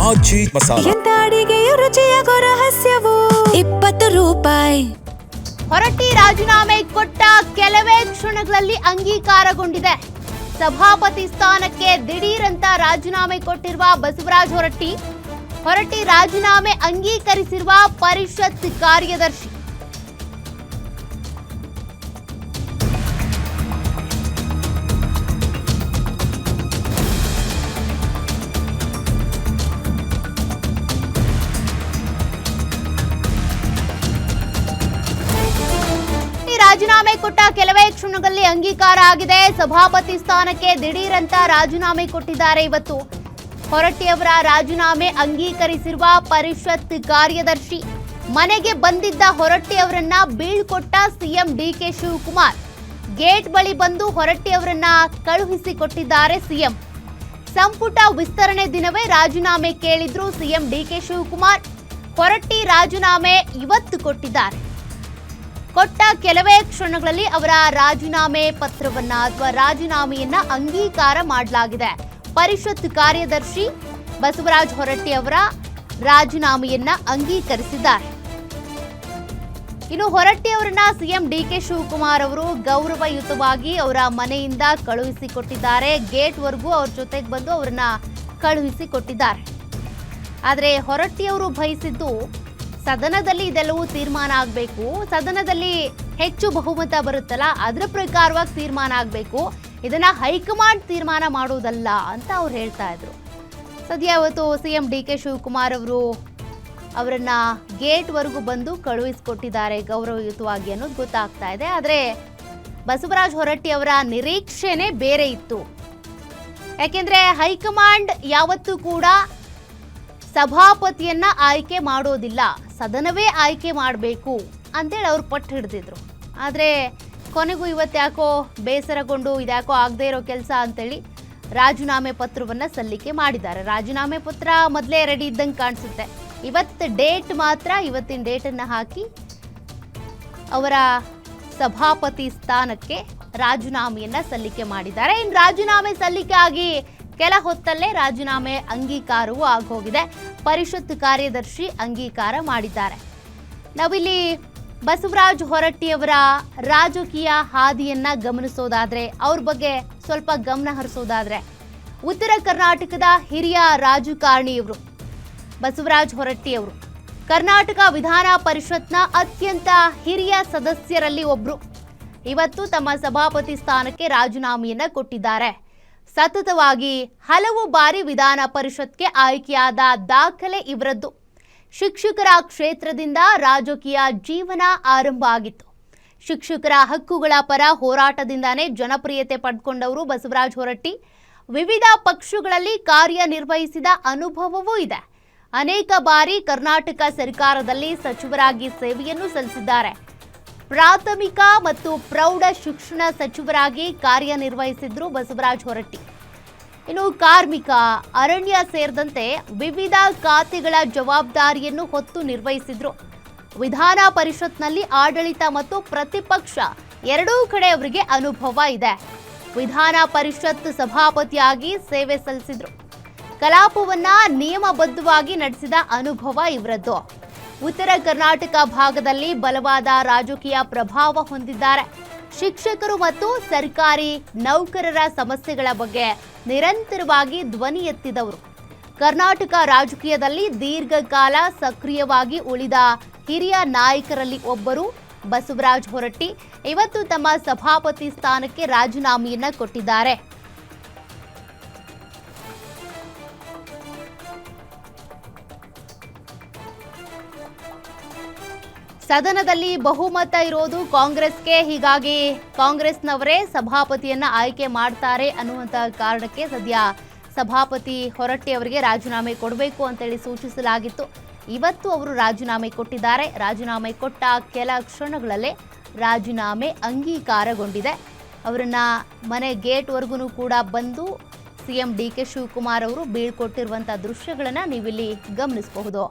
ಆಚಿ ಮಸಾಲ. ಎಂತ ಅಡಿಗೆಯ ರುಚಿಯಾಗೋ ರಹಸ್ಯವು 20 ರೂಪಾಯಿ. ಹೊರಟ್ಟಿ ರಾಜೀನಾಮೆ ಕೊಟ್ಟ ಕೆಲವೇ ಕ್ಷಣಗಳಲ್ಲಿ ಅಂಗೀಕಾರಗೊಂಡಿದೆ. ಸಭಾಪತಿ ಸ್ಥಾನಕ್ಕೆ ದಿಢೀರಂತ ರಾಜೀನಾಮೆ ಕೊಟ್ಟಿರುವ ಬಸವರಾಜ ಹೊರಟ್ಟಿ ರಾಜೀನಾಮೆ ಅಂಗೀಕರಿಸಿರುವ ಪರಿಷತ್ ಕಾರ್ಯದರ್ಶಿ. ರಾಜೀನಾಮೆ ಕೊಟ್ಟ ಕೆಲವೇ ಕ್ಷಣಗಳಲ್ಲಿ ಅಂಗೀಕಾರ ಆಗಿದೆ. ಸಭಾಪತಿ ಸ್ಥಾನಕ್ಕೆ ದಿಢೀರಂತ ರಾಜೀನಾಮೆ ಕೊಟ್ಟಿದ್ದಾರೆ. ಇವತ್ತು ಹೊರಟ್ಟಿಯವರ ರಾಜೀನಾಮೆ ಅಂಗೀಕರಿಸಿರುವ ಪರಿಷತ್ ಕಾರ್ಯದರ್ಶಿ. ಮನೆಗೆ ಬಂದಿದ್ದ ಹೊರಟ್ಟಿಯವರನ್ನ ಬೀಳ್ಕೊಟ್ಟ ಸಿಎಂ ಡಿಕೆ ಶಿವಕುಮಾರ್. ಗೇಟ್ ಬಳಿ ಬಂದು ಹೊರಟ್ಟಿಯವರನ್ನ ಕಳುಹಿಸಿಕೊಟ್ಟಿದ್ದಾರೆ ಸಿಎಂ. ಸಂಪುಟ ವಿಸ್ತರಣೆ ದಿನವೇ ರಾಜೀನಾಮೆ ಕೇಳಿದ್ರು ಸಿಎಂ ಡಿಕೆ ಶಿವಕುಮಾರ್. ಹೊರಟ್ಟಿ ರಾಜೀನಾಮೆ ಇವತ್ತು ಕೊಟ್ಟಿದ್ದಾರೆ. ಕೊಟ್ಟ ಕೆಲವೇ ಕ್ಷಣಗಳಲ್ಲಿ ಅವರ ರಾಜೀನಾಮೆ ಪತ್ರವನ್ನ ಅಥವಾ ರಾಜೀನಾಮೆಯನ್ನ ಅಂಗೀಕಾರ ಮಾಡಲಾಗಿದೆ. ಪರಿಷತ್ ಕಾರ್ಯದರ್ಶಿ ಬಸವರಾಜ ಹೊರಟ್ಟಿ ಅವರ ರಾಜೀನಾಮೆಯನ್ನ ಅಂಗೀಕರಿಸಿದ್ದಾರೆ. ಇನ್ನು ಹೊರಟ್ಟಿ ಅವರನ್ನ ಸಿಎಂ ಡಿಕೆ ಶಿವಕುಮಾರ್ ಅವರು ಗೌರವಯುತವಾಗಿ ಅವರ ಮನೆಯಿಂದ ಕಳುಹಿಸಿಕೊಟ್ಟಿದ್ದಾರೆ. ಗೇಟ್ ವರೆಗೂ ಅವ್ರ ಜೊತೆಗೆ ಬಂದು ಅವರನ್ನ ಕಳುಹಿಸಿಕೊಟ್ಟಿದ್ದಾರೆ. ಆದರೆ ಹೊರಟ್ಟಿಯವರು ಬಯಸಿದ್ದು ಸದನದಲ್ಲಿ ಇದೆಲ್ಲವೂ ತೀರ್ಮಾನ ಆಗಬೇಕು, ಸದನದಲ್ಲಿ ಹೆಚ್ಚು ಬಹುಮತ ಬರುತ್ತಲ್ಲ ಅದರ ಪ್ರಕಾರವಾಗಿ ತೀರ್ಮಾನ ಆಗಬೇಕು, ಇದನ್ನ ಹೈಕಮಾಂಡ್ ತೀರ್ಮಾನ ಮಾಡೋದಲ್ಲ ಅಂತ ಅವ್ರು ಹೇಳ್ತಾ ಇದ್ರು. ಸದ್ಯ ಇವತ್ತು ಸಿಎಂ ಡಿಕೆ ಶಿವಕುಮಾರ್ ಅವರು ಅವರನ್ನ ಗೇಟ್ ವರೆಗೂ ಬಂದು ಕಳುಹಿಸಿಕೊಟ್ಟಿದ್ದಾರೆ ಗೌರವಯುತವಾಗಿ ಅನ್ನೋದು ಗೊತ್ತಾಗ್ತಾ ಇದೆ. ಆದರೆ ಬಸವರಾಜ ಹೊರಟ್ಟಿ ಅವರ ನಿರೀಕ್ಷೆನೇ ಬೇರೆ ಇತ್ತು. ಯಾಕೆಂದ್ರೆ ಹೈಕಮಾಂಡ್ ಯಾವತ್ತೂ ಕೂಡ ಸಭಾಪತಿಯನ್ನ ಆಯ್ಕೆ ಮಾಡೋದಿಲ್ಲ, ಸದನವೇ ಆಯ್ಕೆ ಮಾಡಬೇಕು ಅಂತೇಳಿ ಅವ್ರು ಪಟ್ಟು ಹಿಡಿದಿದ್ರು. ಆದರೆ ಕೊನೆಗೂ ಇವತ್ತ್ಯಾಕೋ ಬೇಸರಗೊಂಡು ಇದ್ಯಾಕೋ ಆಗದೆ ಇರೋ ಕೆಲಸ ಅಂತೇಳಿ ರಾಜೀನಾಮೆ ಪತ್ರವನ್ನು ಸಲ್ಲಿಕೆ ಮಾಡಿದ್ದಾರೆ. ರಾಜೀನಾಮೆ ಪತ್ರ ಮೊದಲೇ ರೆಡಿ ಇದ್ದಂಗೆ ಕಾಣಿಸುತ್ತೆ. ಇವತ್ತಿನ ಡೇಟನ್ನು ಹಾಕಿ ಅವರ ಸಭಾಪತಿ ಸ್ಥಾನಕ್ಕೆ ರಾಜೀನಾಮೆಯನ್ನ ಸಲ್ಲಿಕೆ ಮಾಡಿದ್ದಾರೆ. ಇನ್ನು ರಾಜೀನಾಮೆ ಸಲ್ಲಿಕೆ ಆಗಿ ಕೆಲ ಹೊತ್ತಲ್ಲೇ ರಾಜೀನಾಮೆ ಅಂಗೀಕಾರವೂ ಆಗೋಗಿದೆ. ಪರಿಷತ್ ಕಾರ್ಯದರ್ಶಿ ಅಂಗೀಕಾರ ಮಾಡಿದ್ದಾರೆ. ನಾವಿಲ್ಲಿ ಬಸವರಾಜ ಹೊರಟ್ಟಿಯವರ ರಾಜಕೀಯ ಹಾದಿಯನ್ನ ಗಮನಿಸೋದಾದ್ರೆ, ಅವ್ರ ಬಗ್ಗೆ ಸ್ವಲ್ಪ ಗಮನ ಹರಿಸೋದಾದ್ರೆ, ಉತ್ತರ ಕರ್ನಾಟಕದ ಹಿರಿಯ ರಾಜಕಾರಣಿಯವರು ಬಸವರಾಜ ಹೊರಟ್ಟಿಯವರು ಕರ್ನಾಟಕ ವಿಧಾನ ಪರಿಷತ್ನ ಅತ್ಯಂತ ಹಿರಿಯ ಸದಸ್ಯರಲ್ಲಿ ಒಬ್ರು. ಇವತ್ತು ತಮ್ಮ ಸಭಾಪತಿ ಸ್ಥಾನಕ್ಕೆ ರಾಜೀನಾಮೆಯನ್ನ ಕೊಟ್ಟಿದ್ದಾರೆ. ಸತತವಾಗಿ ಹಲವು ಬಾರಿ ವಿಧಾನ ಪರಿಷತ್ಗೆ ಆಯ್ಕೆಯಾದ ದಾಖಲೆ ಇವರದ್ದು. ಶಿಕ್ಷಕರ ಕ್ಷೇತ್ರದಿಂದ ರಾಜಕೀಯ ಜೀವನ ಆರಂಭ ಆಗಿತ್ತು. ಶಿಕ್ಷಕರ ಹಕ್ಕುಗಳ ಪರ ಹೋರಾಟದಿಂದಾನೇ ಜನಪ್ರಿಯತೆ ಪಡೆದುಕೊಂಡವರು ಬಸವರಾಜ ಹೊರಟ್ಟಿ. ವಿವಿಧ ಪಕ್ಷಗಳಲ್ಲಿ ಕಾರ್ಯನಿರ್ವಹಿಸಿದ ಅನುಭವವೂ ಇದೆ. ಅನೇಕ ಬಾರಿ ಕರ್ನಾಟಕ ಸರ್ಕಾರದಲ್ಲಿ ಸಚಿವರಾಗಿ ಸೇವೆಯನ್ನು ಸಲ್ಲಿಸಿದ್ದಾರೆ. ಪ್ರಾಥಮಿಕ ಮತ್ತು ಪ್ರೌಢ ಶಿಕ್ಷಣ ಸಚಿವರಾಗಿ ಕಾರ್ಯನಿರ್ವಹಿಸಿದ್ರು ಬಸವರಾಜ ಹೊರಟ್ಟಿ. ಇನ್ನು ಕಾರ್ಮಿಕ, ಅರಣ್ಯ ಸೇರಿದಂತೆ ವಿವಿಧ ಖಾತೆಗಳ ಜವಾಬ್ದಾರಿಯನ್ನು ಹೊತ್ತು ನಿರ್ವಹಿಸಿದ್ರು. ವಿಧಾನ ಪರಿಷತ್ನಲ್ಲಿ ಆಡಳಿತ ಮತ್ತು ಪ್ರತಿಪಕ್ಷ ಎರಡೂ ಕಡೆ ಅವರಿಗೆ ಅನುಭವ ಇದೆ. ವಿಧಾನ ಪರಿಷತ್ ಸಭಾಪತಿಯಾಗಿ ಸೇವೆ ಸಲ್ಲಿಸಿದ್ರು. ಕಲಾಪವನ್ನ ನಿಯಮಬದ್ಧವಾಗಿ ನಡೆಸಿದ ಅನುಭವ ಇವರದ್ದು. ಉತ್ತರ ಕರ್ನಾಟಕ ಭಾಗದಲ್ಲಿ ಬಲವಾದ ರಾಜಕೀಯ ಪ್ರಭಾವ ಹೊಂದಿದ್ದಾರೆ. ಶಿಕ್ಷಕರು ಮತ್ತು ಸರ್ಕಾರಿ ನೌಕರರ ಸಮಸ್ಯೆಗಳ ಬಗ್ಗೆ ನಿರಂತರವಾಗಿ ಧ್ವನಿ ಎತ್ತಿದವರು. ಕರ್ನಾಟಕ ರಾಜಕೀಯದಲ್ಲಿ ದೀರ್ಘಕಾಲ ಸಕ್ರಿಯವಾಗಿ ಉಳಿದ ಹಿರಿಯ ನಾಯಕರಲ್ಲಿ ಒಬ್ಬರು ಬಸವರಾಜ ಹೊರಟ್ಟಿ. ಇವತ್ತು ತಮ್ಮ ಸಭಾಪತಿ ಸ್ಥಾನಕ್ಕೆ ರಾಜೀನಾಮೆಯನ್ನ ಕೊಟ್ಟಿದ್ದಾರೆ. ಸದನದಲ್ಲಿ ಬಹುಮತ ಇರೋದು ಕಾಂಗ್ರೆಸ್ಗೆ, ಹೀಗಾಗಿ ಕಾಂಗ್ರೆಸ್ನವರೇ ಸಭಾಪತಿಯನ್ನ ಆಯ್ಕೆ ಮಾಡ್ತಾರೆ ಅನ್ನುವಂಥ ಕಾರಣಕ್ಕೆ ಸದ್ಯ ಸಭಾಪತಿ ಹೊರಟ್ಟಿ ಅವರಿಗೆ ರಾಜೀನಾಮೆ ಕೊಡಬೇಕು ಅಂತೇಳಿ ಸೂಚಿಸಲಾಗಿತ್ತು. ಇವತ್ತು ಅವರು ರಾಜೀನಾಮೆ ಕೊಟ್ಟಿದ್ದಾರೆ. ರಾಜೀನಾಮೆ ಕೊಟ್ಟ ಕೆಲ ಕ್ಷಣಗಳಲ್ಲೇ ರಾಜೀನಾಮೆ ಅಂಗೀಕಾರಗೊಂಡಿದೆ. ಅವರನ್ನ ಮನೆ ಗೇಟ್ವರೆಗೂ ಕೂಡ ಬಂದು ಸಿಎಂ ಡಿಕೆ ಶಿವಕುಮಾರ್ ಅವರು ಬೀಳ್ಕೊಟ್ಟಿರುವಂಥ ದೃಶ್ಯಗಳನ್ನು ನೀವಿಲ್ಲಿ ಗಮನಿಸಬಹುದು.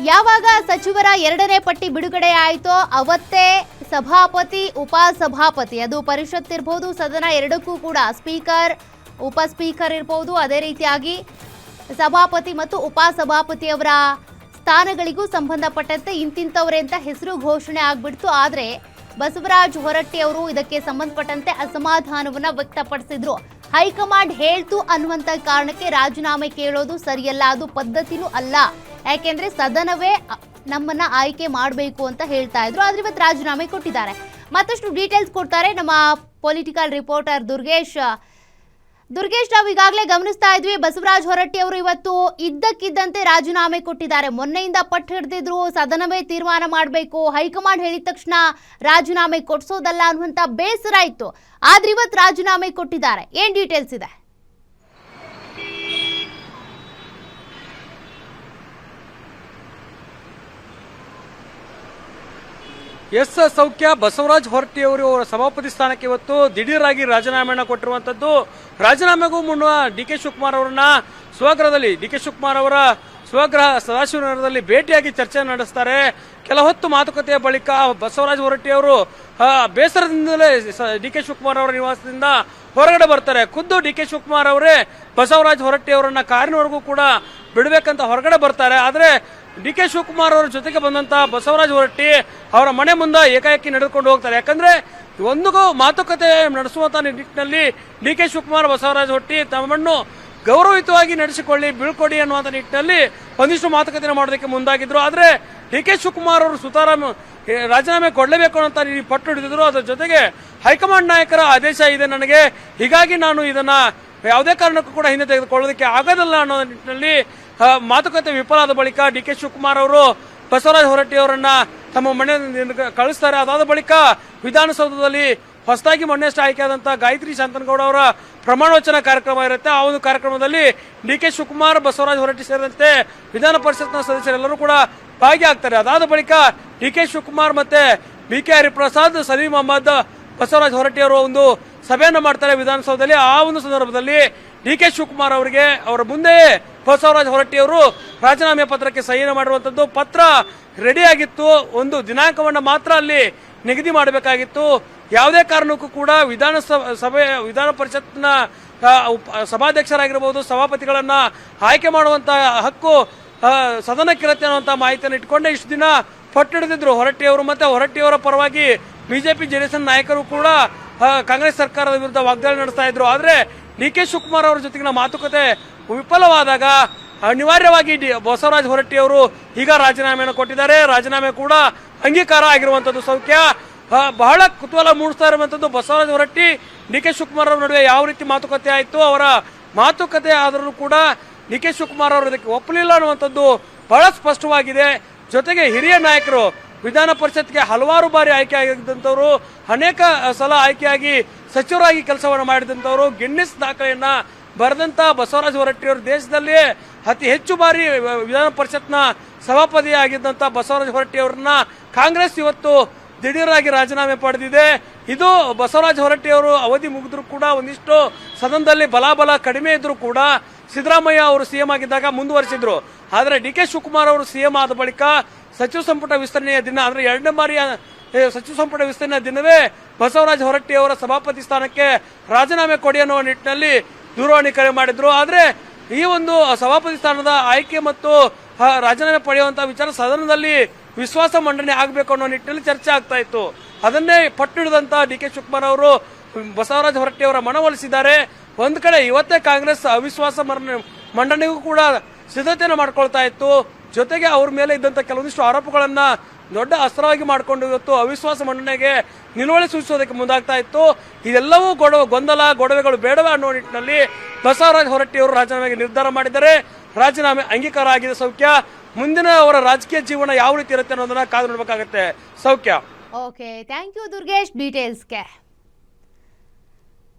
ಯಾವಾಗ ಸಚಿವರ 2ನೇ ಪಟ್ಟಿ ಬಿಡುಗಡೆ ಆಯಿತೋ ಅವತ್ತೇ ಸಭಾಪತಿ ಉಪಸಭಾಪತಿ ಅದು ಪರಿಷತ್ ಇರ್ಬೋದು ಸದನ ಎರಡಕ್ಕೂ ಕೂಡ ಸ್ಪೀಕರ್ ಉಪ ಸ್ಪೀಕರ್ ಇರ್ಬೋದು ಅದೇ ರೀತಿಯಾಗಿ ಸಭಾಪತಿ ಮತ್ತು ಉಪಸಭಾಪತಿಯವರ ಸ್ಥಾನಗಳಿಗೂ ಸಂಬಂಧಪಟ್ಟಂತೆ ಇಂತಿಂತವರೇ ಅಂತ ಹೆಸರು ಘೋಷಣೆ ಆಗ್ಬಿಡ್ತು. ಆದರೆ ಬಸವರಾಜ ಹೊರಟ್ಟಿ ಅವರು ಇದಕ್ಕೆ ಸಂಬಂಧಪಟ್ಟಂತೆ ಅಸಮಾಧಾನವನ್ನ ವ್ಯಕ್ತಪಡಿಸಿದ್ರು. ಹೈಕಮಾಂಡ್ ಹೇಳ್ತು ಅನ್ನುವಂತ ಕಾರಣಕ್ಕೆ ರಾಜೀನಾಮೆ ಕೇಳೋದು ಸರಿಯಲ್ಲ, ಅದು ಪದ್ಧತಿನೂ ಅಲ್ಲ. ಯಾಕೆಂದ್ರೆ ಸದನವೇ ನಮ್ಮನ್ನ ಆಯ್ಕೆ ಮಾಡಬೇಕು ಅಂತ ಹೇಳ್ತಾ ಇದ್ರು. ಆದ್ರೆ ಇವತ್ತು ರಾಜೀನಾಮೆ ಕೊಟ್ಟಿದ್ದಾರೆ. ಮತ್ತಷ್ಟು ಡೀಟೇಲ್ಸ್ ಕೊಡ್ತಾರೆ ನಮ್ಮ ಪೊಲಿಟಿಕಲ್ ರಿಪೋರ್ಟರ್ ದುರ್ಗೇಶ್. ನಾವು ಈಗಾಗಲೇ ಗಮನಿಸ್ತಾ ಇದ್ವಿ, ಬಸವರಾಜ ಹೊರಟ್ಟಿ ಅವರು ಇವತ್ತು ಇದ್ದಕ್ಕಿದ್ದಂತೆ ರಾಜೀನಾಮೆ ಕೊಟ್ಟಿದ್ದಾರೆ. ಮೊನ್ನೆಯಿಂದ ಪಟ್ಟು ಹಿಡಿದಿದ್ರು ಸದನವೇ ತೀರ್ಮಾನ ಮಾಡಬೇಕು, ಹೈಕಮಾಂಡ್ ಹೇಳಿದ ತಕ್ಷಣ ರಾಜೀನಾಮೆ ಕೊಡ್ಸೋದಲ್ಲ ಅನ್ನುವಂತ ಬೇಸರ ಇತ್ತು. ಆದ್ರೆ ಇವತ್ತು ರಾಜೀನಾಮೆ ಕೊಟ್ಟಿದ್ದಾರೆ. ಏನ್ ಡೀಟೇಲ್ಸ್ ಇದೆ? ಎಸ್ ಸೌಖ್ಯ, ಬಸವರಾಜ ಹೊರಟ್ಟಿ ಅವರು ಅವರ ಸಭಾಪತಿ ಸ್ಥಾನಕ್ಕೆ ಇವತ್ತು ದಿಢೀರಾಗಿ ರಾಜೀನಾಮೆಯನ್ನು ಕೊಟ್ಟಿರುವಂತದ್ದು. ರಾಜೀನಾಮೆಗೂ ಮುನ್ನ ಡಿ ಕೆ ಶಿವಕುಮಾರ್ ಅವರನ್ನ ಸ್ವಗೃಹದಲ್ಲಿ ಅವರ ಸ್ವಗೃಹ ಸದಾಶಿವನಗರದಲ್ಲಿ ಭೇಟಿಯಾಗಿ ಚರ್ಚೆ ನಡೆಸ್ತಾರೆ. ಕೆಲ ಹೊತ್ತು ಮಾತುಕತೆಯ ಬಳಿಕ ಬಸವರಾಜ ಹೊರಟ್ಟಿ ಅವರು ಬೇಸರದಿಂದಲೇ ಡಿ ಕೆ ಶಿವಕುಮಾರ್ ಅವರ ನಿವಾಸದಿಂದ ಹೊರಗಡೆ ಬರ್ತಾರೆ. ಖುದ್ದು ಡಿ ಕೆ ಶಿವಕುಮಾರ್ ಅವರೇ ಬಸವರಾಜ ಹೊರಟ್ಟಿ ಅವರನ್ನ ಕಾರಿನವರೆಗೂ ಕೂಡ ಬಿಡಬೇಕಂತ ಹೊರಗಡೆ ಬರ್ತಾರೆ. ಆದ್ರೆ ಡಿ ಕೆ ಶಿವಕುಮಾರ್ ಅವರ ಜೊತೆಗೆ ಬಂದಂತ ಬಸವರಾಜ ಹೊರಟ್ಟಿ ಅವರ ಮನೆ ಮುಂದೆ ಏಕಾಏಕಿ ನಡೆದುಕೊಂಡು ಹೋಗ್ತಾರೆ. ಯಾಕಂದ್ರೆ ಒಂದು ಮಾತುಕತೆ ನಡೆಸುವಂತ ನಿಟ್ಟಿನಲ್ಲಿ ಡಿ ಕೆ ಶಿವಕುಮಾರ್ ಬಸವರಾಜ ಹೊರಟ್ಟಿ ತಮ್ಮನ್ನು ಗೌರವಯುತವಾಗಿ ನಡೆಸಿಕೊಳ್ಳಿ, ಬೀಳ್ಕೊಡಿ ಅನ್ನುವಂತ ನಿಟ್ಟಿನಲ್ಲಿ ಒಂದಿಷ್ಟು ಮಾತುಕತೆ ಮಾಡೋದಕ್ಕೆ ಮುಂದಾಗಿದ್ರು. ಆದ್ರೆ ಡಿ ಕೆ ಶಿವಕುಮಾರ್ ಅವರು ಸುತಾರಾಮ್ ರಾಜೀನಾಮೆ ಕೊಡಲೇಬೇಕು ಅನ್ನೋ ಪಟ್ಟು ಹಿಡಿದಿದ್ರು. ಅದರ ಜೊತೆಗೆ ಹೈಕಮಾಂಡ್ ನಾಯಕರ ಆದೇಶ ಇದೆ ನನಗೆ, ಹೀಗಾಗಿ ನಾನು ಇದನ್ನ ಯಾವುದೇ ಕಾರಣಕ್ಕೂ ಕೂಡ ಹಿಂದೆ ತೆಗೆದುಕೊಳ್ಳೋದಕ್ಕೆ ಆಗೋದಿಲ್ಲ ಅನ್ನೋ ನಿಟ್ಟಿನಲ್ಲಿ ಮಾತುಕತೆ ವಿಫಲ ಆದ ಬಳಿಕ ಡಿ ಕೆ ಶಿವಕುಮಾರ್ ಅವರು ಬಸವರಾಜ ಹೊರಟ್ಟಿ ಅವರನ್ನ ತಮ್ಮ ಮನೆಯಿಂದ ಕಳಿಸ್ತಾರೆ. ಅದಾದ ಬಳಿಕ ವಿಧಾನಸೌಧದಲ್ಲಿ ಹೊಸದಾಗಿ ಮೊನ್ನೆಷ್ಟು ಆಯ್ಕೆಯಾದಂತಹ ಗಾಯತ್ರಿ ಶಾಂತನಗೌಡ ಅವರ ಪ್ರಮಾಣ ವಚನ ಕಾರ್ಯಕ್ರಮ ಇರುತ್ತೆ. ಆ ಒಂದು ಕಾರ್ಯಕ್ರಮದಲ್ಲಿ ಡಿ ಕೆ ಶಿವಕುಮಾರ್, ಬಸವರಾಜ ಹೊರಟ್ಟಿ ಸೇರಿದಂತೆ ವಿಧಾನ ಪರಿಷತ್ನ ಸದಸ್ಯರೆಲ್ಲರೂ ಕೂಡ ಭಾಗಿಯಾಗ್ತಾರೆ. ಅದಾದ ಬಳಿಕ ಡಿ ಕೆ ಶಿವಕುಮಾರ್ ಮತ್ತೆ ಬಿ ಕೆ ಹರಿಪ್ರಸಾದ್, ಸಲೀಂ ಅಹಮದ್, ಬಸವರಾಜ ಹೊರಟ್ಟಿ ಅವರು ಒಂದು ಸಭೆಯನ್ನು ಮಾಡ್ತಾರೆ ವಿಧಾನಸೌಧದಲ್ಲಿ. ಆ ಒಂದು ಸಂದರ್ಭದಲ್ಲಿ ಡಿ ಕೆ ಶಿವಕುಮಾರ್ ಅವರಿಗೆ ಅವರ ಮುಂದೆಯೇ ಬಸವರಾಜ ಹೊರಟ್ಟಿ ಅವರು ರಾಜೀನಾಮೆ ಪತ್ರಕ್ಕೆ ಸಹಿಯನ್ನು ಮಾಡಿರುವಂತದ್ದು. ಪತ್ರ ರೆಡಿ ಆಗಿತ್ತು, ಒಂದು ದಿನಾಂಕವನ್ನ ಮಾತ್ರ ಅಲ್ಲಿ ನಿಗದಿ ಮಾಡಬೇಕಾಗಿತ್ತು. ಯಾವುದೇ ಕಾರಣಕ್ಕೂ ಕೂಡ ವಿಧಾನ ಪರಿಷತ್ನ ಸಭಾಧ್ಯಕ್ಷರಾಗಿರಬಹುದು, ಸಭಾಪತಿಗಳನ್ನ ಆಯ್ಕೆ ಮಾಡುವಂತಹ ಹಕ್ಕು ಸದನಕ್ಕಿರುತ್ತೆ ಅನ್ನುವಂತಹ ಮಾಹಿತಿಯನ್ನು ಇಟ್ಕೊಂಡೆ ಇಷ್ಟು ದಿನ ಪಟ್ಟು ಹಿಡಿದಿದ್ರು ಹೊರಟ್ಟಿ ಅವರು. ಮತ್ತೆ ಹೊರಟ್ಟಿಯವರ ಪರವಾಗಿ ಬಿಜೆಪಿ ಜೆಡಿಎಸ್ ನಾಯಕರು ಕೂಡ ಕಾಂಗ್ರೆಸ್ ಸರ್ಕಾರದ ವಿರುದ್ಧ ವಾಗ್ದಾಳಿ ನಡೆಸ್ತಾ ಇದ್ರು. ಆದ್ರೆ ಡಿ ಕೆ ಶಿವಕುಮಾರ್ ಅವರ ಜೊತೆಗಿನ ಮಾತುಕತೆ ವಿಫಲವಾದಾಗ ಅನಿವಾರ್ಯವಾಗಿ ಬಸವರಾಜ ಹೊರಟ್ಟಿ ಅವರು ಈಗ ರಾಜೀನಾಮೆಯನ್ನು ಕೊಟ್ಟಿದ್ದಾರೆ. ರಾಜೀನಾಮೆ ಕೂಡ ಅಂಗೀಕಾರ ಆಗಿರುವಂತದ್ದು. ಸೌಖ್ಯ, ಬಹಳ ಕುತೂಹಲ ಮೂಡಿಸ್ತಾ ಇರುವಂತದ್ದು ಬಸವರಾಜ ಹೊರಟ್ಟಿ ಡಿ ಕೆ ಶಿವಕುಮಾರ್ ಅವರ ನಡುವೆ ಯಾವ ರೀತಿ ಮಾತುಕತೆ ಆಯಿತು. ಅವರ ಮಾತುಕತೆ ಆದರೂ ಕೂಡ ಡಿ ಕೆ ಶಿವಕುಮಾರ್ ಅವರು ಇದಕ್ಕೆ ಒಪ್ಪಲಿಲ್ಲ ಅನ್ನುವಂಥದ್ದು ಬಹಳ ಸ್ಪಷ್ಟವಾಗಿದೆ. ಜೊತೆಗೆ ಹಿರಿಯ ನಾಯಕರು ವಿಧಾನ ಪರಿಷತ್ಗೆ ಹಲವಾರು ಬಾರಿ ಆಯ್ಕೆ ಆಗಿದ್ದಂಥವ್ರು, ಅನೇಕ ಸಲ ಆಯ್ಕೆಯಾಗಿ ಸಚಿವರಾಗಿ ಕೆಲಸವನ್ನು ಮಾಡಿದಂಥವ್ರು, ಗಿನ್ನಿಸ್ ದಾಖಲೆಯನ್ನ ಬರೆದಂತ ಬಸವರಾಜ ಹೊರಟ್ಟಿ ಅವರು ದೇಶದಲ್ಲಿಯೇ ಅತಿ ಹೆಚ್ಚು ಬಾರಿ ವಿಧಾನ ಪರಿಷತ್ನ ಸಭಾಪತಿ ಆಗಿದ್ದಂತ ಬಸವರಾಜ ಹೊರಟ್ಟಿ ಅವರನ್ನ ಕಾಂಗ್ರೆಸ್ ಇವತ್ತು ದಿಢೀರಾಗಿ ರಾಜೀನಾಮೆ ಪಡೆದಿದೆ. ಇದು ಬಸವರಾಜ ಹೊರಟ್ಟಿ ಅವರು ಅವಧಿ ಮುಗಿದ್ರು ಕೂಡ ಒಂದಿಷ್ಟು ಸದನದಲ್ಲಿ ಬಲಾಬಲ ಕಡಿಮೆ ಇದ್ರು ಕೂಡ ಸಿದ್ದರಾಮಯ್ಯ ಅವರು ಸಿಎಂ ಆಗಿದ್ದಾಗ ಮುಂದುವರಿಸಿದ್ರು. ಆದ್ರೆ ಡಿ ಕೆ ಶಿವಕುಮಾರ್ ಅವರು ಸಿಎಂ ಆದ ಬಳಿಕ ಸಚಿವ ಸಂಪುಟ ವಿಸ್ತರಣೆಯ ದಿನ ಅಂದ್ರೆ 2ನೇ ಬಾರಿಯ ಸಚಿವ ಸಂಪುಟ ವಿಸ್ತರಣೆಯ ದಿನವೇ ಬಸವರಾಜ ಹೊರಟ್ಟಿ ಅವರ ಸಭಾಪತಿ ಸ್ಥಾನಕ್ಕೆ ರಾಜೀನಾಮೆ ಕೊಡಿ ಅನ್ನುವ ನಿಟ್ಟಿನಲ್ಲಿ ದೂರವಾಣಿ ಕರೆ ಮಾಡಿದ್ರು. ಆದ್ರೆ ಈ ಒಂದು ಸಭಾಪತಿ ಸ್ಥಾನದ ಆಯ್ಕೆ ಮತ್ತು ರಾಜೀನಾಮೆ ಪಡೆಯುವಂತಹ ವಿಚಾರ ಸದನದಲ್ಲಿ ವಿಶ್ವಾಸ ಮಂಡನೆ ಆಗಬೇಕು ಅನ್ನೋ ನಿಟ್ಟಿನಲ್ಲಿ ಚರ್ಚೆ ಆಗ್ತಾ ಇತ್ತು. ಅದನ್ನೇ ಪಟ್ಟು ಹಿಡಿದಂತ ಡಿ ಕೆ ಶಿವಕುಮಾರ್ ಅವರು ಬಸವರಾಜ ಹೊರಟ್ಟಿ ಅವರ ಮನವೊಲಿಸಿದ್ದಾರೆ. ಒಂದ್ ಕಡೆ ಇವತ್ತೇ ಕಾಂಗ್ರೆಸ್ ಅವಿಶ್ವಾಸ ಮಂಡನೆಗೂ ಕೂಡ ಸಿದ್ಧತೆಯನ್ನು ಮಾಡ್ಕೊಳ್ತಾ ಇತ್ತು. ಜೊತೆಗೆ ಅವ್ರ ಮೇಲೆ ಇದ್ದಂತ ಕೆಲವೊಂದಿಷ್ಟು ಆರೋಪಗಳನ್ನ ದೊಡ್ಡ ಅಸ್ತ್ರವಾಗಿ ಮಾಡಿಕೊಂಡು ಇವತ್ತು ಅವಿಶ್ವಾಸ ಮಂಡನೆಗೆ ನಿಲುವಳಿ ಸೂಚಿಸೋದಕ್ಕೆ ಮುಂದಾಗ್ತಾ ಇತ್ತು. ಇದೆಲ್ಲವೂ ಗೊಂದಲ ಗೊಡವೆಗಳು ಬೇಡವೇ ಅನ್ನೋ ನಿಟ್ಟಿನಲ್ಲಿ ಬಸವರಾಜ ಹೊರಟ್ಟಿ ಅವರು ರಾಜೀನಾಮೆಗೆ ನಿರ್ಧಾರ ಮಾಡಿದ್ದಾರೆ. ರಾಜೀನಾಮೆ ಅಂಗೀಕಾರ ಆಗಿದೆ. ಸೌಖ್ಯ, ಮುಂದಿನ ಅವರ ರಾಜಕೀಯ ಜೀವನ ಯಾವ ರೀತಿ ಇರುತ್ತೆ ಅನ್ನೋದನ್ನ ಕಾದು ನೋಡಬೇಕಾಗುತ್ತೆ. ಸೌಖ್ಯ. Okay, thank you Durgesh ಡೀಟೇಲ್ಸ್ಗೆ.